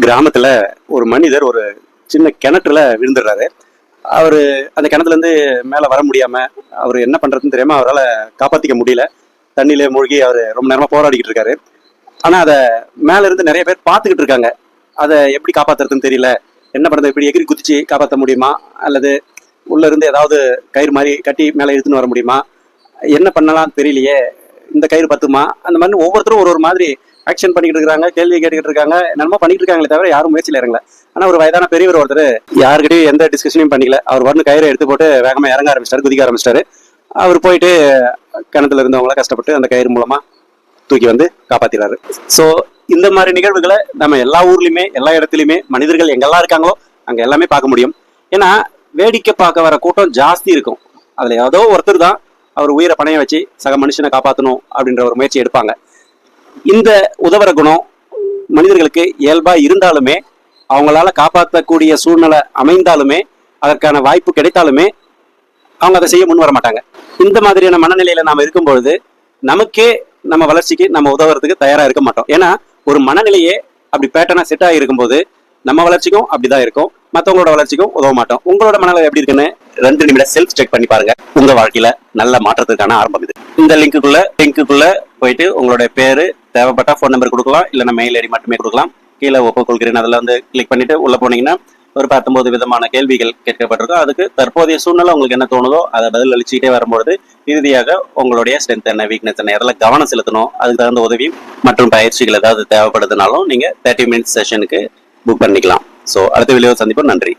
கிராமத்துல ஒரு மனிதர் ஒரு சின்ன கிணற்றுல விழுந்துடுறாரு. அவரு அந்த கிணத்துல இருந்து மேல வர முடியாம அவர் என்ன பண்றதுன்னு தெரியாம அவரால் காப்பாத்திக்க முடியல. தண்ணியில மூழ்கி அவர் ரொம்ப நேரமா போராடிக்கிட்டு இருக்காரு. ஆனா அதை மேல இருந்து நிறைய பேர் பார்த்துக்கிட்டு இருக்காங்க. அதை எப்படி காப்பாத்துறதுன்னு தெரியல. என்ன பண்றது, இப்படி எகிரி குதிச்சு காப்பாற்ற முடியுமா, அல்லது உள்ள இருந்து ஏதாவது கயிறு மாதிரி கட்டி மேல இழுத்துன்னு வர முடியுமா, என்ன பண்ணலாம் தெரியலையே, இந்த கயிறு பத்துமா, அந்த மாதிரி ஒவ்வொருத்தரும் ஒரு ஒரு மாதிரி ஆக்ஷன் பண்ணிக்கிட்டு இருக்காங்க, கேள்வி கேட்டுக்கிட்டு இருக்காங்க, என்னமோ பண்ணிட்டு இருக்காங்களே தவிர யாரும் முயற்சியில் இறங்கல. ஆனா ஒரு வயதான பெரியவர் ஒருத்தர் யாருக்கிட்டையும் எந்த டிஸ்கஷனையும் பண்ணிக்கல. அவர் வந்து கயிறை எடுத்து போட்டு வேகமா இறங்க ஆரம்பிச்சிட்டாரு, குதிக்க ஆரம்பிச்சிட்டாரு. அவர் போயிட்டு கிணத்துல இருந்தவங்கள கஷ்டப்பட்டு அந்த கயிறு மூலமா தூக்கி வந்து காப்பாத்திறாரு. ஸோ இந்த மாதிரி நிகழ்வுகளை நம்ம எல்லா ஊர்லயுமே எல்லா இடத்துலயுமே மனிதர்கள் எங்கெல்லாம் இருக்காங்களோ அங்க எல்லாமே பார்க்க முடியும். ஏன்னா வேடிக்கை பார்க்க வர கூட்டம் ஜாஸ்தி இருக்கும். அதுல ஏதோ ஒருத்தர் தான் அவர் உயிரை பணைய வச்சு சக மனுஷனை காப்பாற்றணும் அப்படின்ற ஒரு முயற்சி எடுப்பாங்க. இந்த உதவுற குணம் மனிதர்களுக்கு இயல்பா இருந்தாலுமே, அவங்களால காப்பாற்றக்கூடிய சூழ்நிலை அமைந்தாலுமே, அதற்கான வாய்ப்பு கிடைத்தாலுமே அவங்க அதை செய்ய முன் வர மாட்டாங்க. இந்த மாதிரியான மனநிலையில நாம இருக்கும் பொழுது நமக்கே நம்ம வளர்ச்சிக்கு நம்ம உதவுறதுக்கு தயாரா இருக்க மாட்டோம். ஏன்னா ஒரு மனநிலையே அப்படி பேட்டர்னா செட் ஆகி இருக்கும்போது நம்ம வளர்ச்சிக்கும் அப்படிதான் இருக்கும், மற்றவங்களோட வளர்ச்சிக்கும் உதவ மாட்டோம். உங்களோட மனநிலை எப்படி இருக்குன்னு 2 நிமிடம் செல்ஃப் செக் பண்ணி பாருங்க. உங்க வாழ்க்கையில நல்ல மாற்றத்துக்கான ஆரம்பம் இது. இந்த லிங்க்குள்ள போயிட்டு உங்களுடைய பேரு, தேவைப்பட்டா ஃபோன் நம்பர் கொடுக்கலாம், இல்லைன்னா மெயில் ஐடி மட்டுமே கொடுக்கலாம். கீழே ஒப்புக்கொள்கிறேன் அதில் வந்து கிளிக் பண்ணிட்டு உள்ள போனீங்கன்னா ஒரு 19 விதமான கேள்விகள் கேட்கப்பட்டிருக்கும். அதுக்கு தற்போதைய சூழ்நிலை உங்களுக்கு என்ன தோணுதோ அதை பதில் அளிச்சுக்கிட்டே வரும்பொழுது இறுதியாக உங்களுடைய ஸ்ட்ரென்த் என்ன, வீக்னஸ் என்ன, இதெல்லாம் கவனம் செலுத்தணும். அதுக்கு தகுந்த உதவி மற்றும் பயிற்சிகள் ஏதாவது தேவைப்படுதுனாலும் நீங்க 30 மினிட்ஸ் செஷனுக்கு புக் பண்ணிக்கலாம். ஸோ அடுத்த வீடியோ சந்திப்போம். நன்றி.